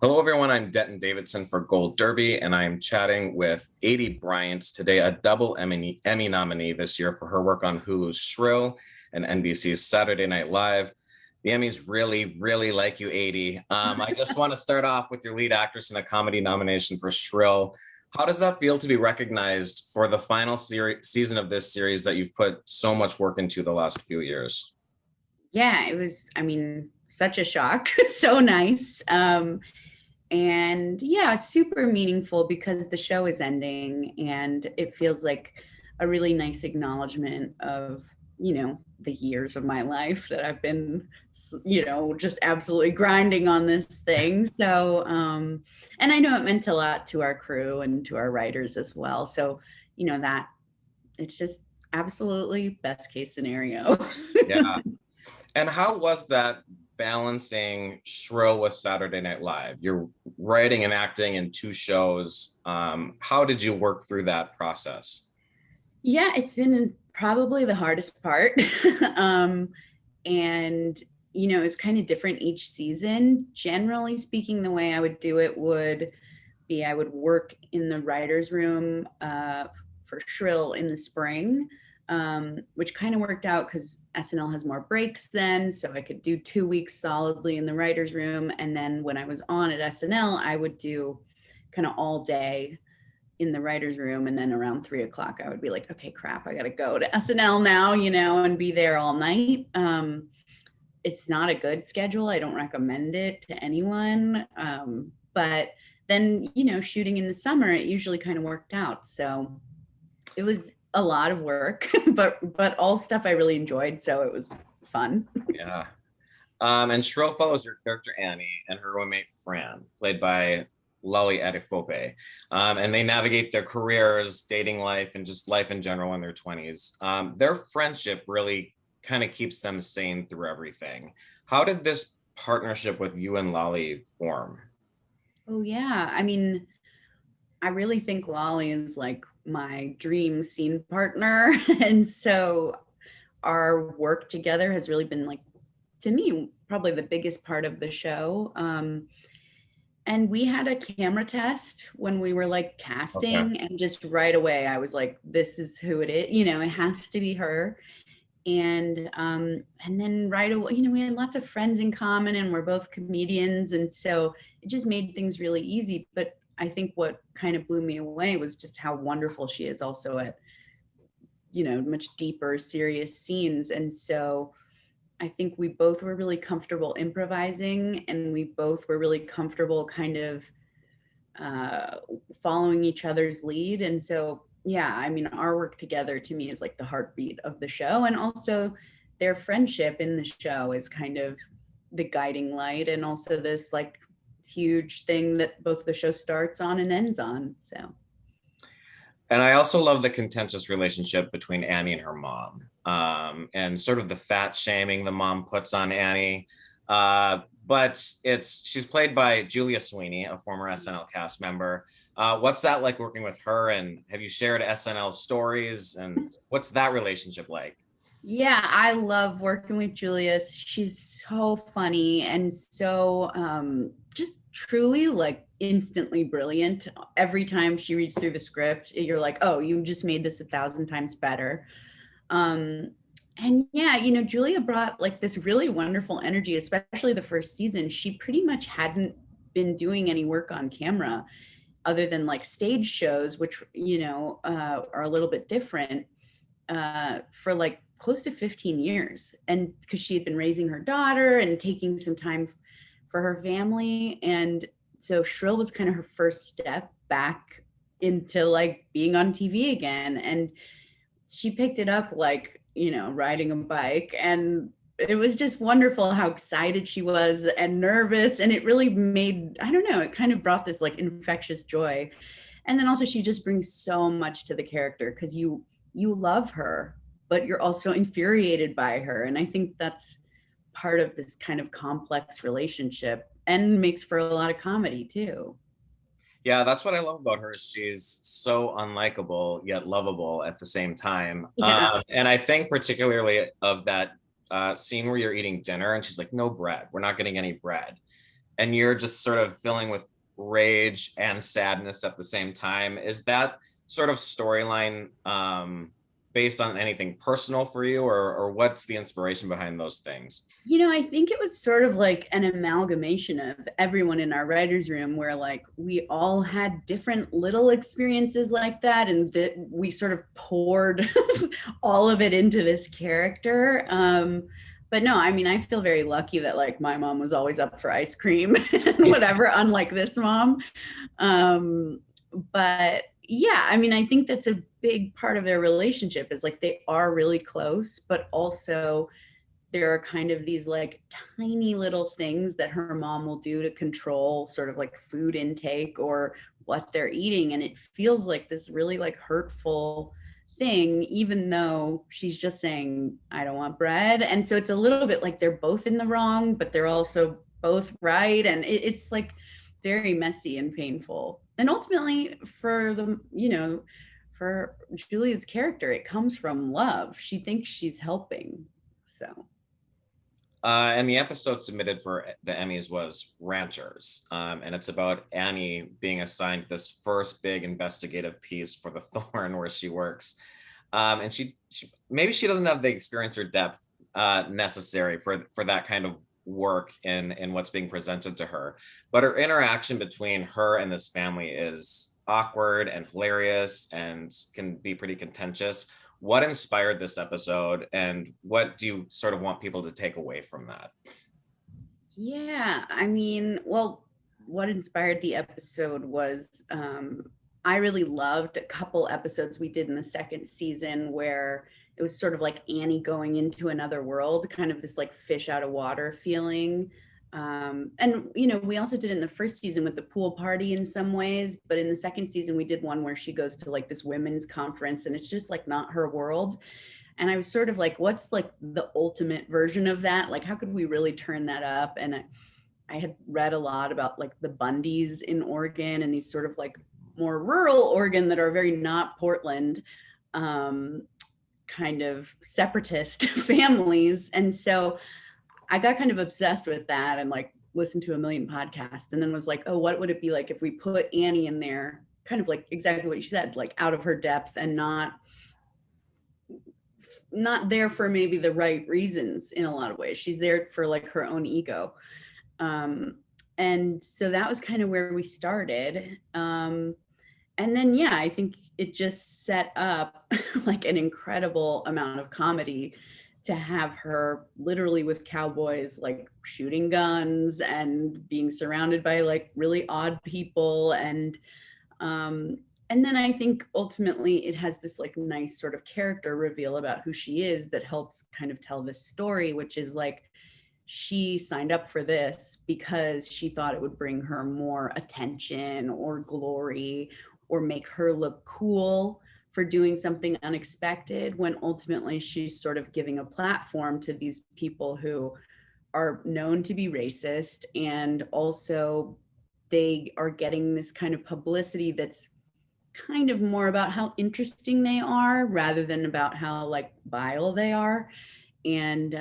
Hello, everyone. I'm Denton Davidson for Gold Derby, and I am chatting with Aidy Bryant today, a double Emmy nominee this year for her work on Hulu's Shrill and NBC's Saturday Night Live. The Emmys really, really like you, Aidy. I just want to start off with your lead actress in a comedy nomination for Shrill. How does that feel to be recognized for the final season of this series that you've put so much work into the last few years? Yeah, it was, such a shock. So nice. And yeah, super meaningful because the show is ending and it feels like a really nice acknowledgement of, the years of my life that I've been, just absolutely grinding on this thing. So, and I know it meant a lot to our crew and to our writers as well. So, that it's just absolutely best case scenario. Yeah. And how was that balancing Shrill with Saturday Night Live? You're writing and acting in two shows. How did you work through that process? Yeah, it's been probably the hardest part. And, it's kind of different each season. Generally speaking, the way I would do it would be I would work in the writer's room for Shrill in the spring, which kind of worked out because SNL has more breaks then. So I could do 2 weeks solidly in the writer's room. And then when I was on at SNL, I would do kind of all day in the writer's room. And then around 3 o'clock, I would be like, okay, crap, I got to go to SNL now, and be there all night. It's not a good schedule. I don't recommend it to anyone. But then, shooting in the summer, it usually kind of worked out. So it was a lot of work, but all stuff I really enjoyed. So it was fun. Yeah. And Shrill follows your character Annie and her roommate Fran, played by Loli Adifope. And they navigate their careers, dating life, and just life in general in their 20s. Their friendship really kind of keeps them sane through everything. How did this partnership with you and Loli form? Oh yeah. I really think Lolly is like my dream scene partner. And so our work together has really been like, to me, probably the biggest part of the show. And we had a camera test when we were like Okay. casting, and just right away I was like, this is who it is, it has to be her. And then right away, we had lots of friends in common and we're both comedians. And so it just made things really easy. But I think what kind of blew me away was just how wonderful she is also at, much deeper, serious scenes. And so I think we both were really comfortable improvising, and we both were really comfortable kind of following each other's lead. And so, yeah, our work together to me is like the heartbeat of the show. And also their friendship in the show is kind of the guiding light, and also this like huge thing that both the show starts on and ends on. So And I also love the contentious relationship between Annie and her mom, and sort of the fat shaming the mom puts on Annie. But she's played by Julia Sweeney, a former SNL cast member. What's that like working with her? And have you shared SNL stories? And what's that relationship like? yeah, I love working with Julia. She's so funny and so just truly like instantly brilliant. Every time she reads through the script, you're like, oh, you just made this 1,000 times better. Um, and yeah, Julia brought like this really wonderful energy, especially the first season. She pretty much hadn't been doing any work on camera other than like stage shows, which, are a little bit different for like close to 15 years. And because she had been raising her daughter and taking some time for her family. And so Shrill was kind of her first step back into like being on TV again. And she picked it up like, riding a bike. And it was just wonderful how excited she was and nervous. And it really made, I don't know, it kind of brought this like infectious joy. And then also she just brings so much to the character because you love her, but you're also infuriated by her. And I think that's part of this kind of complex relationship and makes for a lot of comedy too. Yeah, that's what I love about her. She's so unlikable yet lovable at the same time. Yeah. And I think particularly of that scene where you're eating dinner and she's like, "No bread. We're not getting any bread." and you're just sort of filling with rage and sadness at the same time. Is that sort of storyline based on anything personal for you, or what's the inspiration behind those things? I think it was sort of like an amalgamation of everyone in our writers' room, where like we all had different little experiences like that, and that we sort of poured all of it into this character. But no, I mean, I feel very lucky that like my mom was always up for ice cream and whatever, unlike this mom. But yeah, I mean, I think that's a big part of their relationship, is like they are really close, but also there are kind of these like tiny little things that her mom will do to control sort of like food intake or what they're eating. And it feels like this really like hurtful thing, even though she's just saying, I don't want bread. And so it's a little bit like they're both in the wrong, but they're also both right. And it's like very messy and painful. And ultimately for for Julia's character, it comes from love. She thinks she's helping. So. And the episode submitted for the Emmys was Ranchers. And it's about Annie being assigned this first big investigative piece for the Thorn where she works. And she maybe she doesn't have the experience or depth necessary for that kind of work in what's being presented to her. But her interaction between her and this family is awkward and hilarious and can be pretty contentious. What inspired this episode, and what do you sort of want people to take away from that? Yeah, I mean, well, what inspired the episode was I really loved a couple episodes we did in the second season where it was sort of like Annie going into another world, kind of this like fish out of water feeling. And we also did it in the first season with the pool party in some ways, but in the second season we did one where she goes to like this women's conference and it's just like not her world. And I was sort of like, what's like the ultimate version of that? Like, how could we really turn that up? And I had read a lot about like the Bundys in Oregon and these sort of like more rural Oregon that are very not Portland, kind of separatist families. And so I got kind of obsessed with that and like listened to a million podcasts, and then was like, oh, what would it be like if we put Annie in there, kind of like exactly what you said, like out of her depth and not there for maybe the right reasons in a lot of ways. She's there for like her own ego. And so that was kind of where we started. And then, yeah, I think it just set up like an incredible amount of comedy to have her literally with cowboys, like shooting guns and being surrounded by like really odd people. And then I think ultimately it has this like nice sort of character reveal about who she is that helps kind of tell this story, which is like, she signed up for this because she thought it would bring her more attention or glory or make her look cool for doing something unexpected, when ultimately she's sort of giving a platform to these people who are known to be racist, and also they are getting this kind of publicity that's kind of more about how interesting they are rather than about how like vile they are. And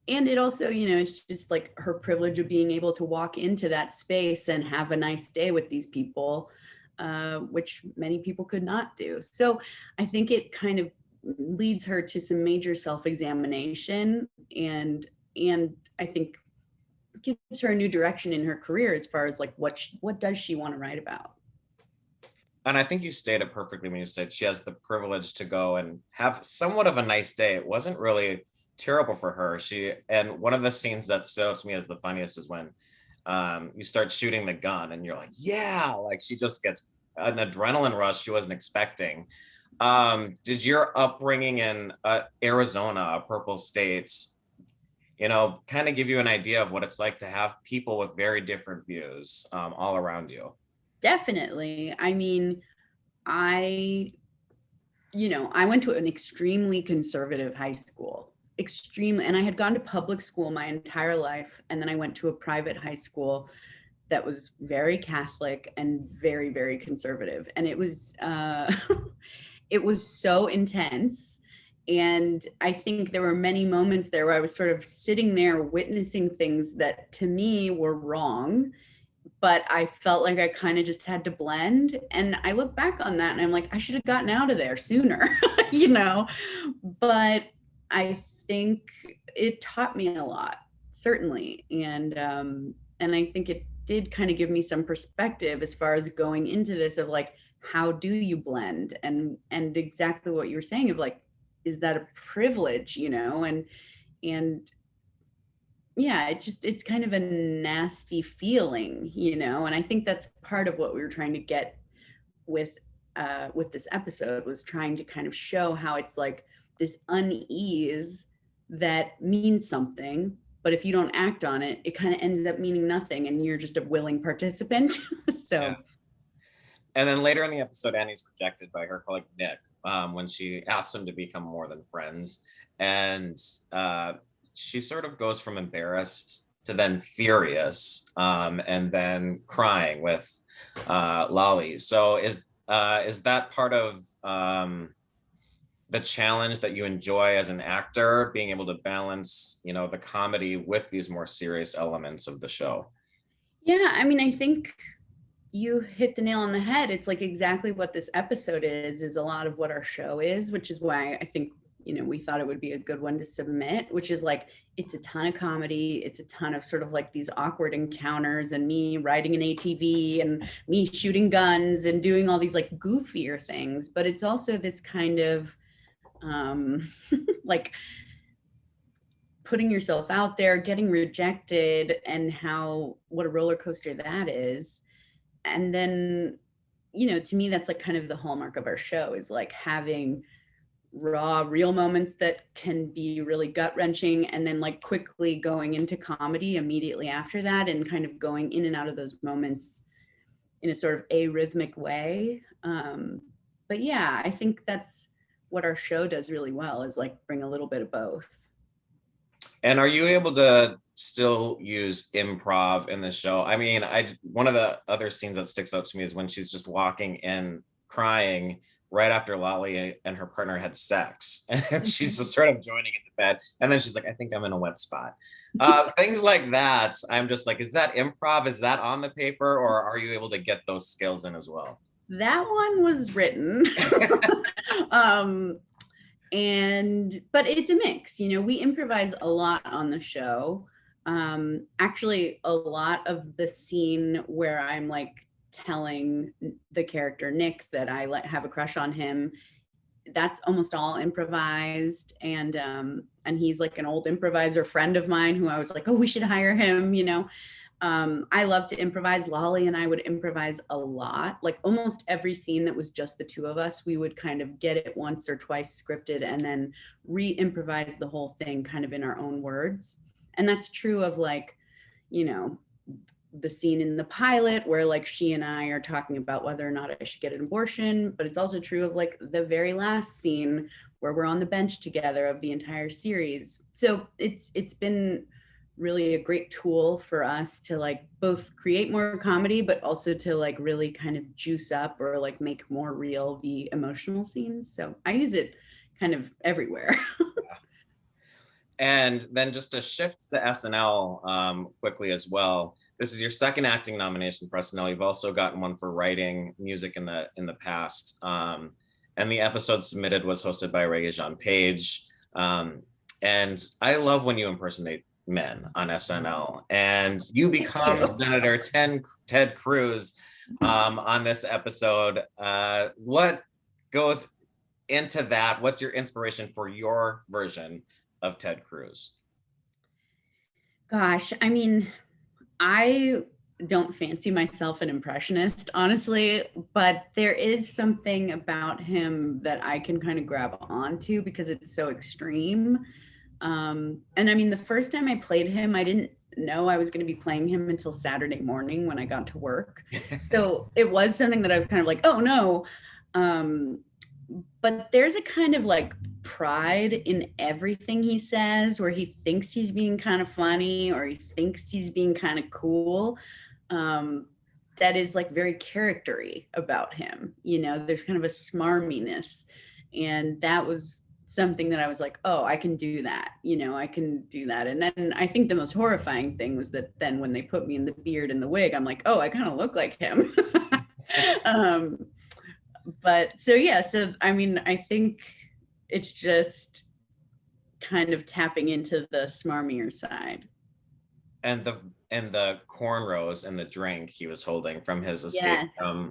it also, it's just like her privilege of being able to walk into that space and have a nice day with these people, which many people could not do. So I think it kind of leads her to some major self-examination, and I think gives her a new direction in her career as far as like what does she want to write about. And I think you stated perfectly when you said she has the privilege to go and have somewhat of a nice day. It wasn't really terrible for her. And one of the scenes that stood out to me as the funniest is when you start shooting the gun and you're like, yeah, like she just gets an adrenaline rush she wasn't expecting. Did your upbringing in Arizona, a purple state, kind of give you an idea of what it's like to have people with very different views all around you? Definitely. I mean, I went to an extremely conservative high school, and I had gone to public school my entire life. And then I went to a private high school that was very Catholic and very, very conservative. And it was, it was so intense. And I think there were many moments there where I was sort of sitting there witnessing things that to me were wrong, but I felt like I kind of just had to blend. And I look back on that and I'm like, I should have gotten out of there sooner, you know? But I think it taught me a lot, certainly. And I think it did kind of give me some perspective as far as going into this of like, how do you blend? And exactly what you were saying of like, is that a privilege, you know? And yeah, it's kind of a nasty feeling, you know? And I think that's part of what we were trying to get with this episode, was trying to kind of show how it's like this unease that means something, but if you don't act on it, it kind of ends up meaning nothing and you're just a willing participant. So Yeah. And then later in the episode, Annie's rejected by her colleague Nick when she asks him to become more than friends. And she sort of goes from embarrassed to then furious, and then crying with Loli. So is that part of the challenge that you enjoy as an actor, being able to balance, you know, the comedy with these more serious elements of the show? yeah, I mean, I think you hit the nail on the head. It's like exactly what this episode is a lot of what our show is, which is why I think, you know, we thought it would be a good one to submit, which is like, it's a ton of comedy. It's a ton of sort of like these awkward encounters and me riding an ATV and me shooting guns and doing all these like goofier things. But it's also this kind of like putting yourself out there, getting rejected, and how, what a roller coaster that is. And then, you know, to me, that's like kind of the hallmark of our show, is like having raw, real moments that can be really gut wrenching, and then like quickly going into comedy immediately after that, and kind of going in and out of those moments in a sort of arrhythmic way. But yeah, I think that's what our show does really well, is like bring a little bit of both. And are you able to still use improv in the show? I mean, one of the other scenes that sticks out to me is when she's just walking in crying right after Loli and her partner had sex, and she's just sort of joining into bed, and then she's like, I think I'm in a wet spot. Things like that, I'm just like, is that improv? Is that on the paper, or are you able to get those skills in as well? That one was written. But it's a mix, you know, we improvise a lot on the show. Actually, a lot of the scene where I'm like telling the character Nick that I have a crush on him, that's almost all improvised. And he's like an old improviser friend of mine who I was like, oh, we should hire him, you know. I love to improvise. Loli and I would improvise a lot. Like almost every scene that was just the two of us, we would kind of get it once or twice scripted and then re-improvise the whole thing kind of in our own words. And that's true of like, you know, the scene in the pilot where like she and I are talking about whether or not I should get an abortion, but it's also true of like the very last scene where we're on the bench together of the entire series. So it's been really a great tool for us to like both create more comedy, but also to like really kind of juice up or like make more real the emotional scenes. So I use it kind of everywhere. And then just to shift to SNL quickly as well, this is your second acting nomination for SNL. You've also gotten one for writing music in the past. And the episode submitted was hosted by Regé-Jean Page. And I love when you impersonate men on SNL. And you become Senator Ted Cruz on this episode. What goes into that? What's your inspiration for your version of Ted Cruz? Gosh, I mean, I don't fancy myself an impressionist, honestly, but there is something about him that I can kind of grab onto because it's so extreme. And I mean, the first time I played him, I didn't know I was going to be playing him until Saturday morning when I got to work. So it was something that I was kind of like, oh no. But there's a kind of like pride in everything he says, where he thinks he's being kind of funny or he thinks he's being kind of cool. That is like very charactery about him. You know, there's kind of a smarminess, and that was something that I was like, oh, I can do that. I can do that. And then I think the most horrifying thing was that then when they put me in the beard and the wig, I'm like, oh, I kind of look like him. But so, yeah, so I mean, I think it's just kind of tapping into the smarmier side. And the cornrows and the drink he was holding from his escape Yes.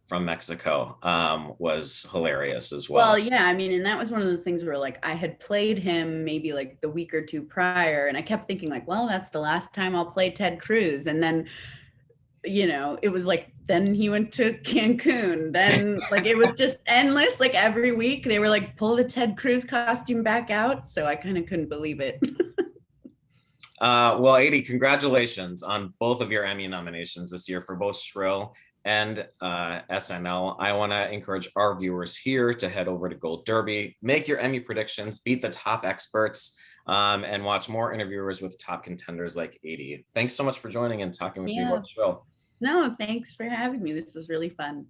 from Mexico was hilarious as well. Well, yeah, I mean, and that was one of those things where like I had played him maybe like the week or two prior, and I kept thinking like, well, that's the last time I'll play Ted Cruz. And then, it was like then he went to Cancun. Then like it was just endless. Like every week they were like, pull the Ted Cruz costume back out. So I kind of couldn't believe it. Well, Aidy, congratulations on both of your Emmy nominations this year for both Shrill and SNL. I want to encourage our viewers here to head over to Gold Derby, make your Emmy predictions, beat the top experts, and watch more interviewers with top contenders like Aidy. Thanks so much for joining and talking with me about Shrill. No, thanks for having me. This was really fun.